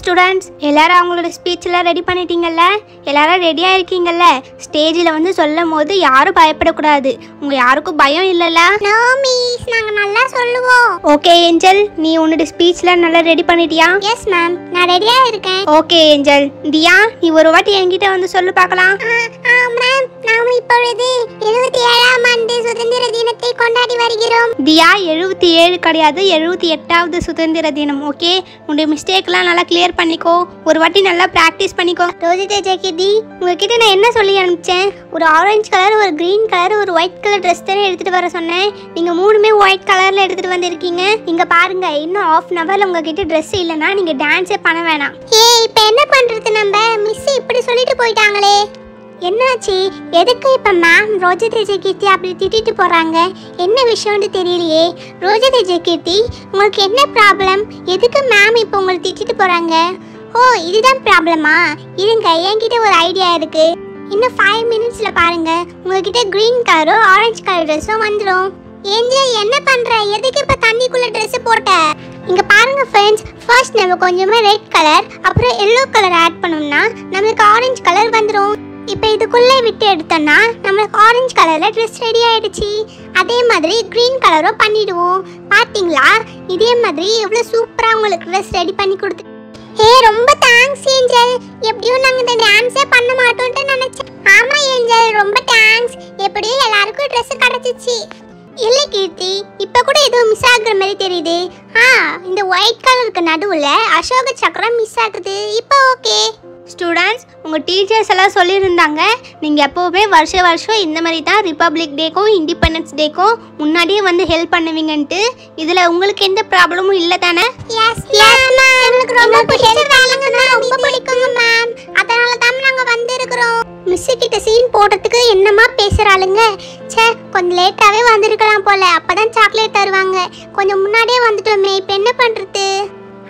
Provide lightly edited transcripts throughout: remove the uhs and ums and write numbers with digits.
Students எல்லாரும் அவங்களோட ஸ்பீச்லாம் ready பண்ணிட்டீங்கல்ல? எல்லாரும் ரெடியாக இருக்கீங்கல்ல? ஸ்டேஜில் வந்து சொல்லும் போது யாரும் பயப்படக்கூடாது. உங்கள் யாருக்கும் பயம் இல்லைல்ல? நோ மிஸ், நாங்கள் நல்லா சொல்லுவோம். ஓகே ஏஞ்சல், நீ உன்னோட ஸ்பீச்லாம் நல்லா ரெடி பண்ணிட்டியா? எஸ் மேம், நான் ரெடியாக இருக்கேன். Okay angel. தியா, நீ ஒரு வாட்டி என்கிட்ட வந்து சொல்லு பார்க்கலாம். மேம், நாம் இப்பொழுது 77ஆம் ஆண்டு சுதந்திர தினத்தை கொண்டாடி வருகிறோம். தியா, 77 கிடையாது, 78வது சுதந்திர தினம். ஓகே, உன்னுடைய மிஸ்டேக்லாம் நல்லா கிளியர் பண்ணிக்கோ. ஒரு வாட்டி நல்லா ப்ராக்டிஸ் பண்ணிக்கோ. ரோஜிதா ஜெகதி, உங்ககிட்ட நான் என்ன சொல்லி அனுப்பிச்சேன்? ஒரு ஆரஞ்சு கலர், ஒரு க்ரீன் கலர், ஒரு ஒயிட் கலர் ட்ரெஸ் தானே எடுத்துகிட்டு வர சொன்னேன். நீங்கள் மூணுமே ஒயிட் கலரில் எடுத்துகிட்டு வந்திருக்கீங்க. இங்கே பாருங்க, இன்னும் ½ அன் ஹவரில் உங்ககிட்ட ட்ரெஸ் இல்லைன்னா நீங்கள் டான்ஸே பண்ண வேணாம். இப்போ என்ன பண்ணுறது? நம்ம மிஸ் இப்படி சொல்லிட்டு போயிட்டாங்களே. என்னாச்சு? எதுக்கு இப்போ மேம் ரோஜிதா ஜெகதி அப்படி திட்டிட்டு போகிறாங்க? என்ன விஷயம்னு தெரியலையே. ரோஜிதா ஜெகதி, உங்களுக்கு என்ன ப்ராப்ளம்? எதுக்கு மேம் இப்போ உங்களை திட்டிட்டு போகிறாங்க? ஓ, இதுதான் ப்ராப்ளமா? இருங்க, என்கிட்ட ஒரு ஐடியா இருக்கு. இன்னும் 5 மினிட்ஸில் பாருங்க, உங்ககிட்ட க்ரீன் கலரும் ஆரஞ்சு கலர் ட்ரெஸ்ஸும் வந்துடும். ஏஞ்சல், என்ன பண்ணுற? எதுக்கு இப்போ தண்ணிக்குள்ளே ட்ரெஸ்ஸு போட்ட? இங்கே பாருங்க ஃப்ரெண்ட்ஸ், ஃபர்ஸ்ட் நம்ம கொஞ்சமாக ரெட் கலர் அப்புறம் எல்லோ கலர் ஆட் பண்ணோம்னா நம்மளுக்கு ஆரஞ்சு கலர் வந்துடும். இப்போ இதுக்குள்ளே விட்டு எடுத்தோம்னா நம்மளுக்கு ஆரஞ்சு கலரில் ட்ரெஸ் ரெடி ஆகிடுச்சு. அதே மாதிரி க்ரீன் கலரும் பண்ணிவிடுவோம். பார்த்தீங்களா? இதே மாதிரி எவ்வளோ சூப்பராக உங்களுக்கு ட்ரெஸ் ரெடி பண்ணி கொடுத்து. ரொம்ப தேங்க்ஸ் ஏஞ்சல். எப்படியும் நாங்கள் இந்த டான்ஸே பண்ண மாட்டோம்ட்டு நினச்சேன். ஆமாம் ஏஞ்சல், ரொம்ப தேங்க்ஸ். எப்படியும் எல்லாருக்கும் ட்ரெஸ் கிடச்சிச்சு. இல்லை கீர்த்தி, இப்போ கூட எதுவும் மிஸ் ஆகுற மாதிரி தெரியுது. இந்த ஒயிட் கலருக்கு நடுவில் அசோக சக்கரம் மிஸ் ஆகுது. இப்போ ஓகே. ஸ்டூடெண்ட்ஸ், உங்கள் டீச்சர்ஸ் எல்லாம் சொல்லியிருந்தாங்க நீங்கள் எப்போவுமே வருஷம் இந்த மாதிரி தான் ரிப்பப்ளிக் டேக்கும் இண்டிபெண்டன்ஸ் டேக்கும் முன்னாடியே வந்து ஹெல்ப் பண்ணுவீங்கன்ட்டு. இதில் உங்களுக்கு எந்த ப்ராப்ளமும் இல்லை தானே? எங்களுக்கு ரொம்ப பிடிக்குங்க மேம். அதனால தான் நாங்கள் வந்திருக்கிறோம். மிஸ் கிட்ட சீன் போடுறதுக்கு என்னமா பேசுகிறாளுங்க. சே, கொஞ்சம் லேட்டாகவே வந்திருக்கலாம் போல. அப்போதான் சாக்லேட் தருவாங்க. கொஞ்சம் முன்னாடியே வந்துட்டோமே, இப்போ என்ன பண்ணுறது?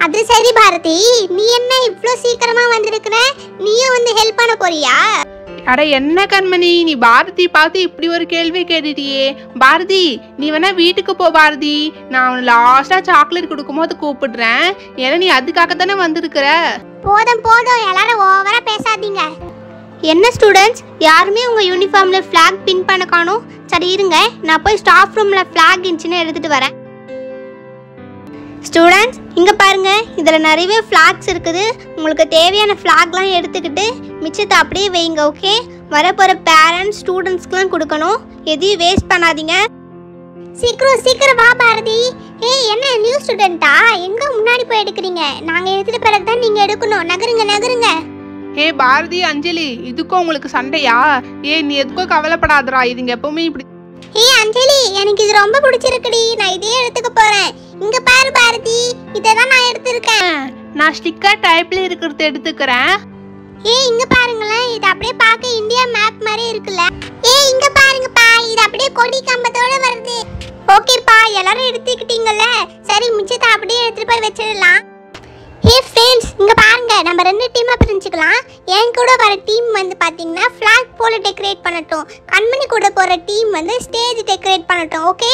அது சரி பாரதி, நீ என்ன இவ்வளோ சீக்கிரமா வந்திருக்கிற? நீயும் வந்து ஹெல்ப் பண்ண போறியா? அட என்ன கண்மணி, நீ பாரதி பார்த்து இப்படி ஒரு கேள்வி கேட்டுட்டியே. பாரதி, நீ வேணா வீட்டுக்கு போ பாரதி. நான் அவன் லாஸ்டா சாக்லேட் கொடுக்கும்போது கூப்பிடுறேன். ஏன்னா நீ அதுக்காக தானே வந்திருக்கிற. போதும் போதும், எல்லாரும் ஓவரா பேசாதீங்க. என்ன ஸ்டூடெண்ட்ஸ், யாருமே உங்கள் யூனிஃபார்மில் ஃப்ளாக் பின் பண்ண காணோம். சரி இருங்க, நான் போய் ஸ்டாஃப் ரூமில் ஃப்ளாக் இருந்துச்சுன்னு எடுத்துகிட்டு வரேன். ஸ்டூடெண்ட்ஸ், இங்கே பாருங்கள், இதில் நிறையவே ஃப்ளாக்ஸ் இருக்குது. உங்களுக்கு தேவையான ஃப்ளாக்லாம் எடுத்துக்கிட்டு மிச்சத்தை அப்படியே வைங்க. ஓகே, வரப்போகிற பேரண்ட்ஸ் ஸ்டூடெண்ட்ஸ்க்குலாம் கொடுக்கணும். எதையும் வேஸ்ட் பண்ணாதீங்க. சீக்கிரம் வா பாரதி. என்ன நியூ ஸ்டூடெண்டா? எங்க முன்னாடி போய் எடுக்கிறீங்க? நாங்கள் எடுத்துட்டு பிறகு தான் நீங்கள் எடுக்கணும். நகருங்க. பாரதி, அஞ்சலி, இதுக்கும் உங்களுக்கு சண்டையா? நீ எதுக்கும் கவலைப்படாதரா. இதுங்க எப்பவுமே இப்படி. அஞ்சலி, எனக்கு இது ரொம்ப பிடிச்சிருக்குடி. நான் இதே எடுத்துக்க போறேன். இங்க பாரு பாரதி, இததான் நான் எடுத்திருக்கேன். நான் ஸ்டிக்கர் டைப்ல இருக்கிறத எடுத்துக்கிறேன். இங்க பாருங்களேன், இது அப்படியே பார்க்க இந்தியா மேப் மாதிரி இருக்குல்ல. இங்க பாருங்கப்பா, இது அப்படியே கொடி கம்பத்தோட வருது. ஓகேப்பா, எல்லாரும் எடுத்துக்கிட்டீங்கல்ல? சரி, மிச்சத்தை அப்படியே எடுத்துட்டு போய் வச்சிடலாம். ஃப்ரெண்ட்ஸ், இங்க பாருங்க, நம்ம 2 டீமா பிரிஞ்சுக்கலாம். என் கூட வர டீம் வந்து பாத்தீங்கன்னா ஃபிளாக் போல டெக்கரேட் பண்ணட்டும். கண்மணி கூட போற டீம் வந்து ஸ்டேஜ் டெக்கரேட் பண்ணட்டும். ஓகே?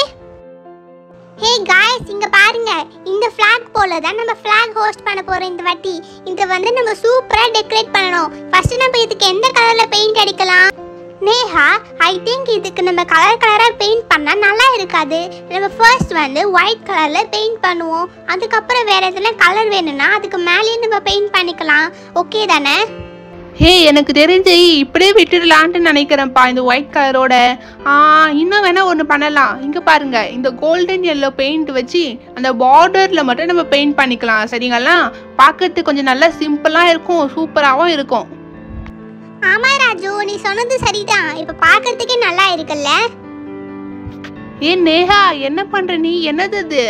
காய்ஸ், இங்க பாருங்க, இந்த ஃபிளாக் போல தான் நம்ம ஃபிளாக் ஹோஸ்ட் பண்ண போறோம் இந்த வாட்டி. இத வந்து நம்ம சூப்பரா டெக்கரேட் பண்ணணும். ஃபர்ஸ்ட் நம்ம இதுக்கு எந்த கலர்ல பெயிண்ட் அடிக்கலாம்? நேஹா, ஐ திங்க் இதுக்கு நம்ம கலரா பெயிண்ட் பண்ணா நல்லா இருக்காது. நம்ம ஃபர்ஸ்ட் வந்து ஒயிட் கலர்ல பெயிண்ட் பண்ணுவோம். அதுக்கப்புறம் வேற எதுனா கலர் வேணும்னா அதுக்கு மேலேயே நம்ம பெயிண்ட் பண்ணிக்கலாம். ஓகே தானே? எனக்கு தெரிஞ்சு இப்படியே விட்டுடலான்ட்டு நினைக்கிறேன்ப்பா இந்த ஒயிட் கலரோட. இன்னும் வேணா ஒன்று பண்ணலாம். இங்கே பாருங்க, இந்த கோல்டன் எல்லோ பெயிண்ட் வச்சு அந்த பார்டரில் மட்டும் நம்ம பெயிண்ட் பண்ணிக்கலாம். சரிங்களா? பார்க்கறதுக்கு கொஞ்சம் நல்லா சிம்பிளாக இருக்கும், சூப்பராகவும் இருக்கும். ஆமா ராஜு, நீ சொன்னது சரிதான். இப்ப பார்க்கிறதுக்கே நல்லா இருக்குல்ல? நேஹா, என்ன பண்ற நீ? என்னது இது?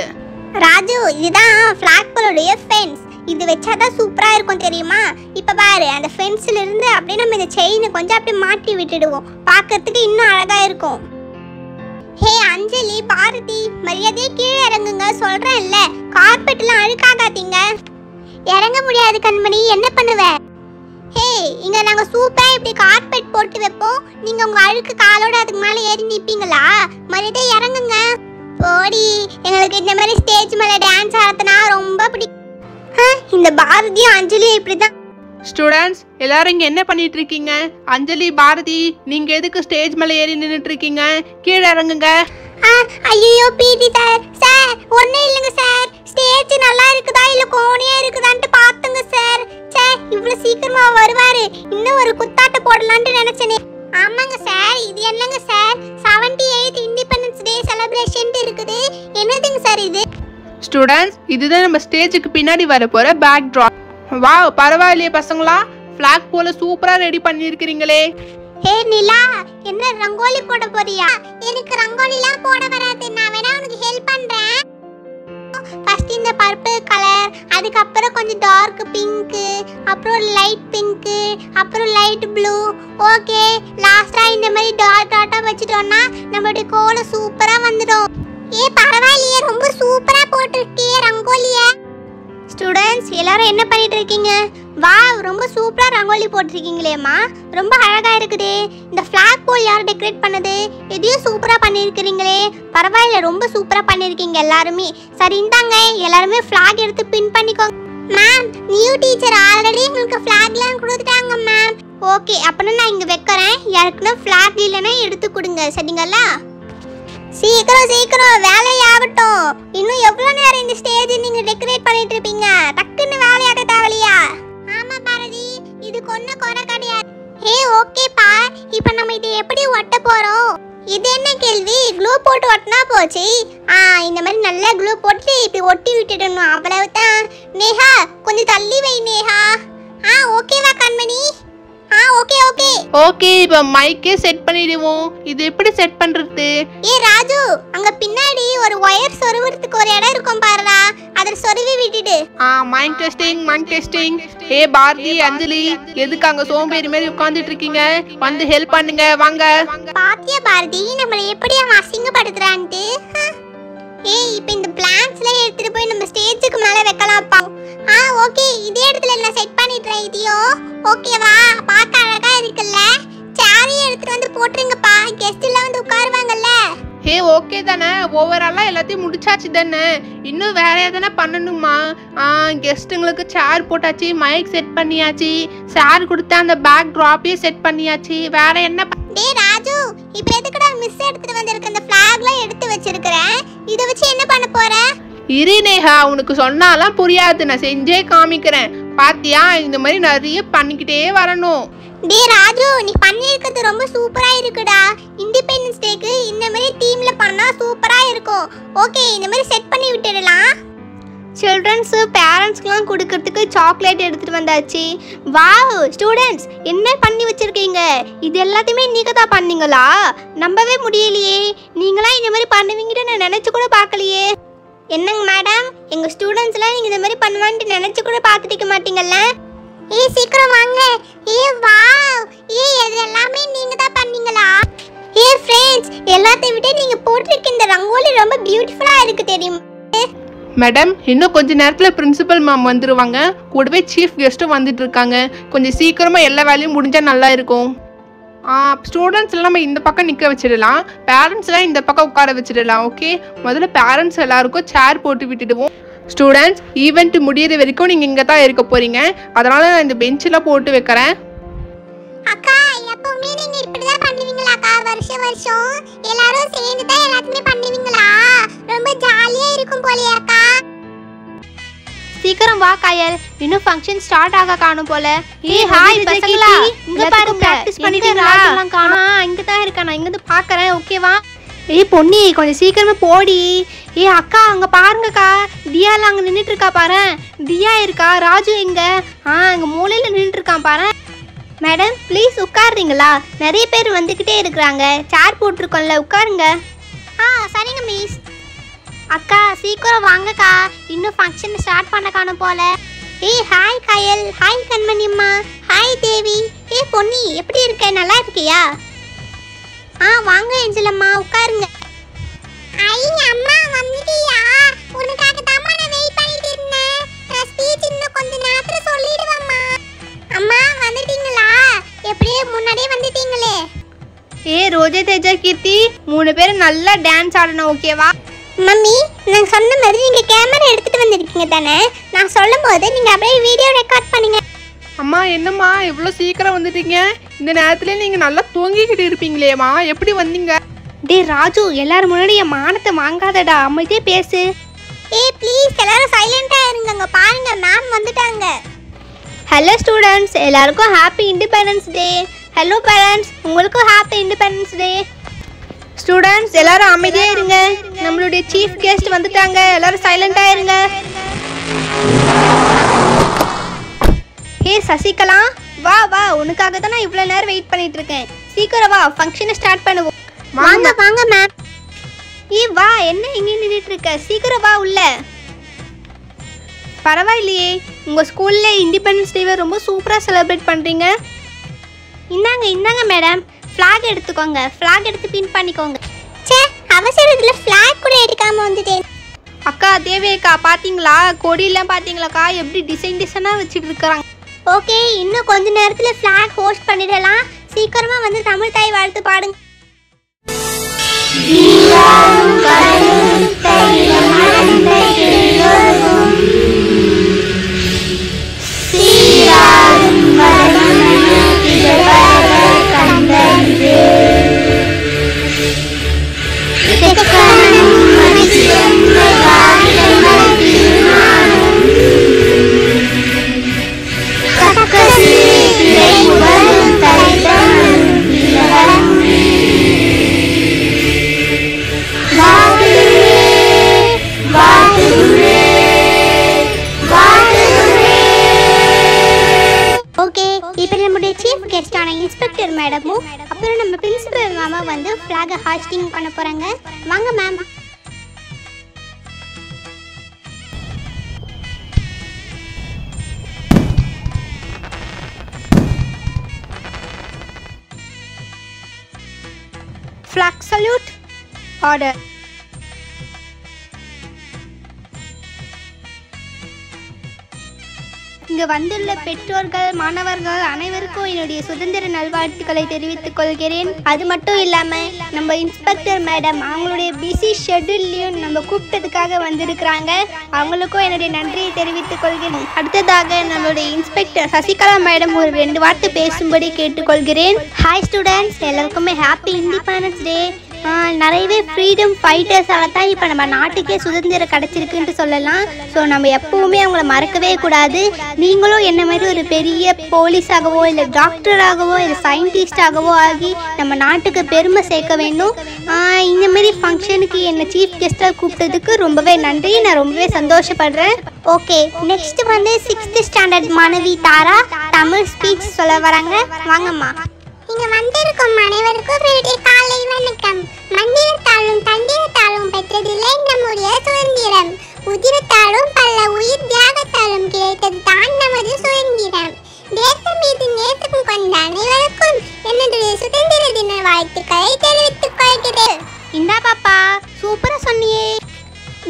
ராஜு, இதுதான் ஃபிளாக் போலோடைய ஃபென்ஸ். இது வச்சாதான் சூப்பரா இருக்கும் தெரியுமா? இப்ப பாரு, அந்த ஃபென்ஸ்ல இருந்து அப்படியே நம்ம இந்த செயினை கொஞ்சம் அப்படியே மாட்டி விட்டுடுவோம். பார்க்கிறதுக்கு இன்னும் அழகா இருக்கும். அஞ்சலி, பாரதி, மரியாதையே கீழே இறங்குங்க. சொல்றேன்ல, கார்பெட்லாம் அழுக்காகாதீங்க. இறங்க முடியாது கண்மணி, என்ன பண்ணுவ? இங்க நாங்க சூப்பரா இப்படி கார்பெட் போட்டு வைப்போம். நீங்க உங்க அழுக்கு காலோட அதுக்கு மேல ஏறி நிப்பீங்களா? மரியாதை இறங்குங்க. போடி, எங்களுக்கு இந்த மாதிரி ஸ்டேஜ் மேல டான்ஸ் ஆடுறதுனா ரொம்ப பிடிக்கும். இந்த பாரதியும் அஞ்சலியும் இப்படிதான். ஸ்டூடெண்ட்ஸ் எல்லாரும் இங்க என்ன பண்ணிட்டு இருக்கீங்க? அஞ்சலி, பாரதி, நீங்க எதுக்கு ஸ்டேஜ் மேல ஏறி நின்னுட்டு இருக்கீங்க? கீழே இறங்குங்க. ஐயோ பிடி சார் ஒன்றும் இல்லைங்க சார். ஸ்டேஜ் நல்லா இருக்குதா இல்லை கோணியா இருக்குதான்ட்டு பார்த்துங்க சார். சே, இவ்வளோ சீக்கிரமா வருவாரு. இன்னும் ஒரு குத்தாட்ட போடலான்ட்டு நினைச்சேனே. ஆமாங்க சார், இது என்னங்க sir? 78th independence day celebration இருக்குது. என்னதுங்க சார் இது? ஸ்டூடெண்ட்ஸ் இதுதான் நம்ம ஸ்டேஜுக்கு பின்னாடி வர போற பேக் ட்ராப். வாவ், பரவாயில்லையே பசங்களா, ஃபிளாக் போல சூப்பரா ரெடி பண்ணியிருக்கிறீங்களே. ஹே நிலா, என்ன ரங்கோலி போட போறியா? எனக்கு ரங்கோலிலாம் போட வராது. நான் வேணா உனக்கு ஹெல்ப் பண்றேன். ஃபர்ஸ்ட் இந்த பர்பிள் கலர், அதுக்கப்புறம் கொஞ்சம் டார்க் பிங்க், அப்புறம் லைட் பிங்க், அப்புறம் லைட் ப்ளூ. ஓகே, லாஸ்டா இந்த மாதிரி டாட் டாட்டா வச்சிட்டோம்னா நம்மளுடைய கோலம் சூப்பரா வந்துடும். பரவாயில்லையே, ரொம்ப சூப்பரா போட்டிருக்கியே ரங்கோலிய. ஸ்டூடெண்ட்ஸ் எல்லாரும் என்ன பண்ணிட்டு இருக்கீங்க? வாவ், ரொம்ப சூப்பரா ரங்கோலி போட்டிருக்கீங்களேம்மா, ரொம்ப அழகா இருக்குதே. இந்த ஃபிளாக் போல் யார் டெக்கரேட் பண்ணது? எதையும் சூப்பரா பண்ணியிருக்கிறீங்களே. பரவாயில்ல, ரொம்ப சூப்பரா பண்ணியிருக்கீங்க எல்லாருமே. சரி, இந்தாங்க எல்லாருமே ஃபிளாக் எடுத்து பின் பண்ணிக்கோங்க. மேம், நியூ டீச்சர் ஆல்ரெடி உங்களுக்கு ஃபிளாக்லாம் கொடுத்துட்டாங்க மேம். ஓகே, அப்படின்னா நான் இங்க வைக்கிறேன். யாருக்குன்னா ஃபிளாக் இல்லைன்னா எடுத்து கொடுங்க, சரிங்களா? சீக்கிரம் சீக்கிரம் வேலையாகட்டும். இன்னும் எவ்வளவு நேரம் இந்த ஸ்டேஜ் நீங்க டெக்கரேட் பண்ணிட்டு இருப்பீங்க? டக்குன்னு வேலையாக தேவலையா? ஆமா பாரதி, இது கொன்ன குறை கிடையாது. ஓகேப்பா, இப்போ நம்ம இதை எப்படி ஒட்ட போறோம்? இது என்ன கேள்வி? க்ளூ போட்டு ஒட்டினா போச்சு. இந்த மாதிரி நல்லா க்ளூ போட்டு இப்படி ஒட்டி விட்டுடணும், அவ்வளவுதான். நேஹா, கொஞ்சம் தள்ளி வை நேஹா. ஓகேவா கண்மணி? ஓகே ஓகே ஓகே, இப்போ மைக்கே செட் பண்ணிடுவோம். இது எப்படி செட் பண்றது? ராஜு, அங்க பின்னாடி ஒரு வயர் சொருவுறதுக்கு ஒரு இடம் இருக்கும் பாருடா, அத சொருவி விட்டுடு. Mic testing. பாரதி, அஞ்சலி, எதுக்கு அங்க சோம்பேறி மாதிரி உட்கார்ந்துட்டு இருக்கீங்க? வந்து ஹெல்ப் பண்ணுங்க, வாங்க. பாத்தியா பாரதி, நம்மள எப்படி அவன் அசிங்கப்படுத்துறான்ட்டு. இப்போ இந்த பிளான்ஸ்லாம் எடுத்துட்டு போய் நம்ம ஸ்டேஜுக்கு மேல வைக்கலாம்ப்பா. ஓகே, இதே இடத்துல நான் செட் பண்ணிடுறேன். இதையோ ஓகேவா? பார்க்க அழகா இருக்குல்ல? சேரையும் எடுத்துட்டு வந்து போட்டுருங்கப்பா, கெஸ்ட் எல்லாம் வந்து உட்காருவாங்கல்ல. ஓகே தானே, ஓவராலா எல்லாத்தையும் முடிச்சாச்சு தானே? இன்னும் வேற எதனா பண்ணணுமா? கெஸ்ட்டுங்களுக்கு சேர் போட்டாச்சு, மைக் செட் பண்ணியாச்சு, சேர் கொடுத்த அந்த பேக் ட்ராப்பையும் செட் பண்ணியாச்சு. வேற என்ன? ராஜு, இப்போ எதுக்குடா மிஸ் எடுத்துட்டு வந்திருக்க அந்த ஃபிளாக்லாம் எடுத்து வச்சிருக்கிறேன்? இத வச்சு என்ன பண்ண போற? இரு நேஹா, உனக்கு சொன்னாலாம் புரியாது, நான் செஞ்சே காமிக்கிறேன். பாத்தியா, இந்த மாதிரி நிறைய பண்ணிக்கிட்டே வரணும். ராஜு, நீ பண்ணியிருக்கிறது ரொம்ப சூப்பரா இருக்குடா. இண்டிபெண்டன்ஸ் டேக்கு இந்த மாதிரி டீம்ல பண்ணா சூப்பரா இருக்கும். ஓகே, இந்த மாதிரி செட் பண்ணி விட்டுடலாம். சில்ட்ரன்ஸு பேரண்ட்ஸ்க்குலாம் கொடுக்கறதுக்கு சாக்லேட் எடுத்துகிட்டு வந்தாச்சு. வாவ் ஸ்டூடெண்ட்ஸ், என்ன பண்ணி வச்சுருக்கீங்க? இது எல்லாத்தையுமே நீங்கள் தான் பண்ணீங்களா? நம்பவே முடியலையே. நீங்களாம் இந்த மாதிரி பண்ணுவீங்கன்னு நான் நினச்சி கூட பார்க்கலையே. என்னங்க மேடம், எங்கள் ஸ்டூடெண்ட்ஸ்லாம் நீங்கள் இந்த மாதிரி பண்ணுவான்ட்டு நினச்சி கூட பார்த்துட்டு மாட்டீங்கல்ல? சீக்கிரம் வாங்க. வாவ், இது எல்லாமே நீங்க தான் பண்ணீங்களா? ஃப்ரெண்ட்ஸ், எல்லாத்தையும் விட நீங்க போட்டிருக்க இந்த ரங்கோலி ரொம்ப பியூட்டிஃபுல்லா இருக்கு தெரியுமா? மேடம், இன்னும் கொஞ்ச நேரத்துல பிரின்சிபல் மேம் வந்துருவாங்க. கூடவே சீஃப் கெஸ்ட்டும் வந்துட்டு இருக்காங்க. கொஞ்சம் சீக்கிரமா எல்லா வேலையும் முடிஞ்சா நல்லா இருக்கும். ஸ்டூடெண்ட்ஸ் எல்லாம் நம்ம இந்த பக்கம் நிற்க வச்சிடலாம், பேரண்ட்ஸ் எல்லாம் இந்த பக்கம் உட்கார வச்சிடலாம். ஓகே, முதல்ல பேரண்ட்ஸ் எல்லாருக்கும் சேர் போட்டு விட்டுடுவோம். ஸ்டூடெண்ட்ஸ், ஈவெண்ட் முடியிற வரைக்கும் நீங்க இங்க தான் இருக்க போறீங்க. அதனால நான் இந்த பெஞ்சில் போட்டு வைக்கிறேன். அக்கா, எப்பவுமே நீங்க இப்படிதான் பண்ணுவீங்களாக்கா? வருஷம் எல்லாரும் சேர்ந்து தான் எல்லாத்தையுமே பண்ணுவீங்களா? ரொம்ப ஜாலியா இருக்கும் போலயே அக்கா. சீக்கிரம் வா காயல், இன்னும் ஃபங்க்ஷன் ஸ்டார்ட் ஆக காணும் போல. ஹாய் பசங்களா, இங்க பாருங்க, பிராக்டீஸ் பண்ணிட்டு ராஜெல்லாம் காணோம். இங்க தான் இருக்கேன், நான் இங்க இருந்து பார்க்கறேன். ஓகேவா? பொன்னி, கொஞ்சம் சீக்கிரமா போடி. அக்கா, அங்க பாருங்கக்கா, தியாலாம் அங்க நின்றுட்டு இருக்கா பாரு. தியா இருக்கா? ராஜு எங்க? அங்க மூலையில நின்றுட்டு இருக்கான் பாரு. மேடம் ப்ளீஸ் உட்காருறீங்களா? நிறைய பேர் வந்துக்கிட்டே இருக்கிறாங்க. சேர் போட்டிருக்கோம்ல, உட்காருங்க. சரிங்க மிஸ். அக்கா சீக்கிரம் வாங்கக்கா, இன்னும் ஃபங்க்ஷன் ஸ்டார்ட் பண்ண காணும் போல. ஹாய் கயல், ஹாய் கண்மணியம்மா, ஹாய் தேவி. பொன்னி, எப்படி இருக்க? நல்லா இருக்கியா? வாங்க ஏஞ்சலம்மா, உட்காருங்க. அம்மா வந்துட்டியா? உனக்காக தான் நான் வெயிட் பண்ணிட்டு இருந்தேன். ஸ்பீச் இன்னும் கொஞ்ச நேரத்துல சொல்லிடுவேம்மா. அம்மா வந்துட்டீங்களா? எப்படியே முன்னாடியே வந்துட்டீங்களே. ரோஜா, தேஜா, கீர்த்தி 3 பேரும் நல்லா டான்ஸ் ஆடணும். ஓகேவா? மம்மி, நான் சொன்ன மாதிரி நீங்கள் கேமரா எடுத்துகிட்டு வந்திருக்கீங்க தானே? நான் சொல்லும் போது நீங்கள் அப்படியே வீடியோ ரெக்கார்ட் பண்ணுங்க. அம்மா என்னம்மா இவ்வளோ சீக்கிரம் வந்துட்டீங்க? இந்த நேரத்துல நீங்க நல்லா தூங்கிக்கிட்டு இருப்பீங்களேம்மா, எப்படி வந்தீங்க? டே ராஜு, எல்லாரும் முன்னாடி என் மானத்தை வாங்காதடா, அமைதியே பேசு. ஏய் ப்ளீஸ் எல்லாரும் சைலண்டாக இருங்க. அங்கே பாருங்க, மேம் வந்துட்டாங்க. ஹலோ ஸ்டூடெண்ட்ஸ், எல்லாருக்கும் happy independence day. Hello parents, உங்களுக்கும் ஹாப்பி இண்டிபெண்டன்ஸ் டே. ஸ்டூடெண்ட்ஸ் எல்லாரும் அமைதியே இருங்க, நம்மளுடைய சீஃப் கெஸ்ட் வந்துட்டாங்க, எல்லாரும் சைலண்டா இருங்க. ஹே சசிகலா, வா வா, உனக்காக தான் நான் இவ்வளோ நேரம் வெயிட் பண்ணிட்டு இருக்கேன். சீக்கிரம் வா, ஃபங்க்ஷனை ஸ்டார்ட் பண்ணுவோம். வாங்க வாங்க மேம். வா, என்ன இங்கே நின்றுட்டு இருக்க? சீக்கிரம் வா உள்ள. பரவாயில்லையே, உங்கள் ஸ்கூலில் இண்டிபெண்டன்ஸ் டேவை ரொம்ப சூப்பராக செலிப்ரேட் பண்ணுறீங்க. இந்தாங்க இந்தாங்க மேடம், ஃப்ளாக் எடுத்துக்கோங்க, ஃப்ளாக் எடுத்து பின் பண்ணிக்கோங்க. சே, அவசரத்தில் ஃப்ளாக் கூட எடுக்காமல் வந்துட்டேன். அக்கா தேவியக்கா பார்த்தீங்களா, கொடியெல்லாம் பார்த்தீங்களாக்கா, எப்படி டிசைனாக வச்சுட்டு இருக்கிறாங்க. ஓகே, இன்னும் கொஞ்ச நேரத்தில் ஃப்ளாக் ஹோஸ்ட் பண்ணிடலாம். சீக்கிரமாக வந்து தமிழ் தாய் வாழ்த்து பாடுங்க. கெஸ்டான இன்ஸ்பெக்டர் மேடமும் அப்புறம் நம்ம பிரின்சிபல் மேமா வந்து ஃப்ளாகை ஹாஸ்டிங் பண்ண போறாங்க. வாங்க மேம். Flag salute. Order. இங்கு வந்துள்ள பெற்றோர்கள், மாணவர்கள் அனைவருக்கும் என்னுடைய சுதந்திர நல்வாழ்த்துக்களை தெரிவித்துக் கொள்கிறேன். அது மட்டும் இல்லாமல் நம்ம இன்ஸ்பெக்டர் மேடம் அவங்களுடைய பிஸி ஷெட்யூல்லையும் நம்ம கூப்பிட்டதுக்காக வந்திருக்கிறாங்க. அவங்களுக்கும் என்னுடைய நன்றியை தெரிவித்துக் கொள்கிறேன். அடுத்ததாக நம்மளுடைய இன்ஸ்பெக்டர் சசிகலா மேடம் ஒரு 2 வார்த்தை பேசும்படி கேட்டுக்கொள்கிறேன். ஹாய் ஸ்டூடெண்ட்ஸ், எல்லாருக்குமே ஹாப்பி இண்டிபெண்டன்ஸ் டே. நிறையவே ஃப்ரீடம் ஃபைட்டர்ஸால் தான் இப்போ நம்ம நாட்டுக்கே சுதந்திரம் கிடச்சிருக்குன்ட்டு சொல்லலாம். ஸோ நம்ம எப்போவுமே அவங்கள மறக்கவே கூடாது. நீங்களும் என்ன மாதிரி ஒரு பெரிய போலீஸாகவோ இல்லை டாக்டராகவோ இல்லை சயின்டிஸ்டாகவோ ஆகி நம்ம நாட்டுக்கு பெருமை சேர்க்க வேண்டும். இந்த மாதிரி ஃபங்க்ஷனுக்கு என்னை சீஃப் கெஸ்ட்டாக கூப்பிட்டதுக்கு ரொம்பவே நன்றி. நான் ரொம்பவே சந்தோஷப்படுறேன். ஓகே, நெக்ஸ்ட் வந்து 6th ஸ்டாண்டர்ட் மாணவி தாரா தமிழ் ஸ்பீச் சொல்ல வராங்க. வாங்கம்மா. இங்க வந்திருக்கும் அனைவருக்கும் என்னுடைய காலை வணக்கம். மந்திரத்தாலும் தந்திரத்தாலும் பெற்றதில்லை நம்முடைய சுதந்திரம். உதிரத்தாலும் பல உயிர் தியாகத்தாலும் கிடைத்தது தான் நமது சுதந்திரம். தேசம் மீது நேசம் கொண்ட அனைவருக்கும் என்னுடைய சுதந்திர தின வாழ்த்துக்களை தெரிவித்துக் கொள்கிறேன். இந்தா பாப்பா, சூப்பரா சொன்னியே.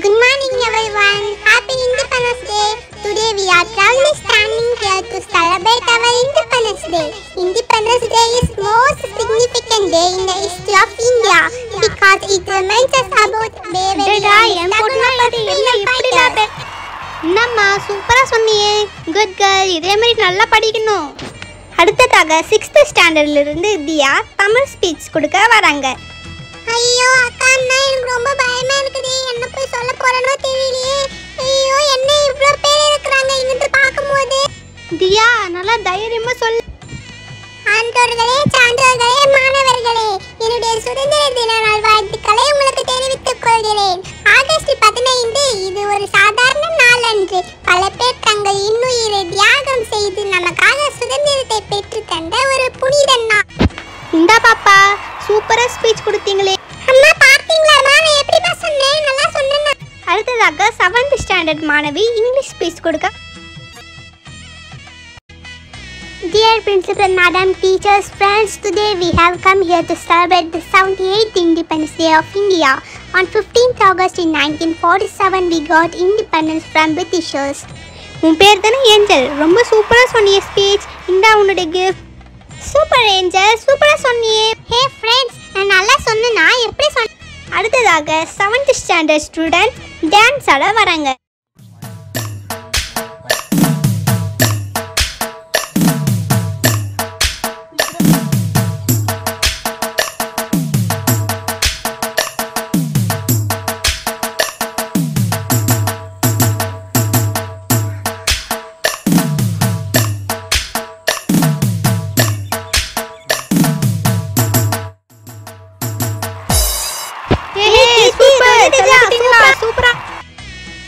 Good morning everyone. Happy Independence Day. Today we are proudly standing here to celebrate our Independence Day. Independence Day is most significant day in the history of India because it reminds us about bravery and sacrifice. என்னம்மா சூப்பரா சொன்னியே. Good girl, இதே மாதிரி நல்லா படிக்கணும். அடுத்ததாக 6th ஸ்டாண்டர்ட்ல இருந்து தியா தமிழ் ஸ்பீச் கொடுக்க வராங்க. ஐயோ அக்கா, எனக்கு ரொம்ப பயமா இருக்குது. என்ன போய் சொல்ல போறேனோ தெரியலையே. ஐயோ, என்ன இவ்ளோ பேர் இருக்கறாங்க இங்க பாக்கும்போது. தியா நல்லா தைரியமா சொல்லு. ஆண்டோர்களே, சான்றோர்களே, மாணவர்களே, என்னுடைய சுதந்திர தின நல்வாழ்த்துக்களை உங்களுக்கு தெரிவித்துக் கொள்கிறேன். ஆகஸ்ட் 15 இது ஒரு சாதாரண நாள் அன்று. பல பேர் தங்கள் இன்னுயிரை தியாகம் செய்து நமக்காக சுதந்திரத்தை பெற்று தந்த ஒரு புனித நாள். இந்தா பாப்பா, சூப்பரா ஸ்பீச் கொடுத்தீங்களே. அம்மா பாத்தீங்களா, நான் எப்படிமா சொன்னேன்? நல்லா சொன்னேன். அடுத்ததாக 7th ஸ்டாண்டர்ட் மாணவி இங்கிலீஷ் ஸ்பீச் கொடுக்க. Dear Principal, Madam, teachers, friends, today we have come here to celebrate the 78th Independence Day of India. On 15th August in 1947, we got independence from Britishers. உன் பேர் தானே angel, ரொம்ப சூப்பரா சொன்னியே speech. இந்தா உன்னுடைய gift. Super angel, சூப்பரா சொன்னியே. ஹே ஃப்ரெண்ட்ஸ், நான் நல்லா சொன்னேனா? எப்படி சொன்னேன்? அடுத்ததாக 7th ஸ்டாண்டர்ட் ஸ்டூடெண்ட் டான்ஸ் ஆட வராங்க.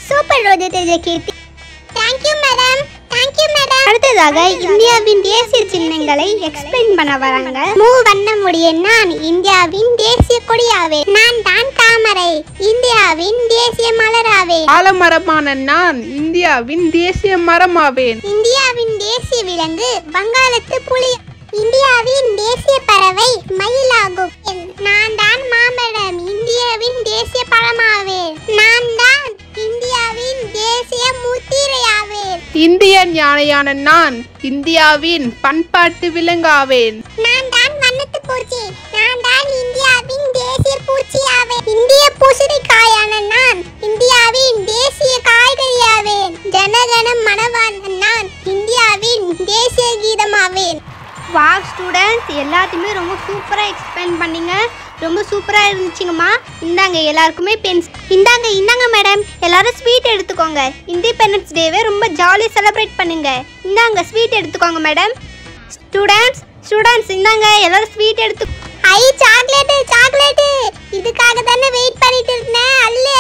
Super Roja Teja Keerthi. Thank you madam, thank you madam. அடுத்ததாக இந்தியாவின் தேசிய சின்னங்களை எக்ஸ்பிளைன் பண்ண வராங்க. மூவண்ண முடிய நான் இந்தியாவின் தேசிய கொடியாவே. நான் தான் தாமரை, இந்தியாவின் தேசிய மலராவே. ஆலமரமான நான் இந்தியாவின் தேசிய மரமாவேன். இந்தியாவின் தேசிய விலங்கு வங்காளத்து புலி. இந்தியாவின் தேசிய பறவை மயிலாகும். நான் தான் மாமரம், இந்தியாவின் தேசிய பழமாவேன். நான் தான் இந்தியாவின் தேசிய முத்திரையாவேன். இந்தியன் யானையான நான் இந்தியாவின் பண்பாட்டு விலங்காவேன். நான் தான் வண்ணத்து பூச்சி, நான் தான் இந்தியாவின் தேசிய பூச்சியாவேன். இந்திய பூசணிக்காயான நான் இந்தியாவின் தேசிய காய்கறியாவேன். ஜனகண மனவான நான் இந்தியாவின் தேசிய கீதமாவேன். வா ஸ்டூடெண்ட்ஸ், எல்லாத்தையுமே ரொம்ப சூப்பராக எக்ஸ்பிளைன் பண்ணீங்க. ரொம்ப சூப்பராக இருந்துச்சுங்கம்மா. இந்தாங்க எல்லாருக்குமே பென்ஸ். இந்தாங்க மேடம், எல்லாரும் ஸ்வீட் எடுத்துக்கோங்க. இண்டிபெண்டன்ஸ் டேவை ரொம்ப ஜாலியாக செலிப்ரேட் பண்ணுங்க. இந்தாங்க ஸ்வீட் எடுத்துக்கோங்க மேடம். ஸ்டூடெண்ட்ஸ் இந்தாங்க எல்லாரும் ஸ்வீட் எடுத்து. ஐ சாக்லேட்டு, இதுக்காக தானே வெயிட் பண்ணிட்டு இருந்தேன். அல்லு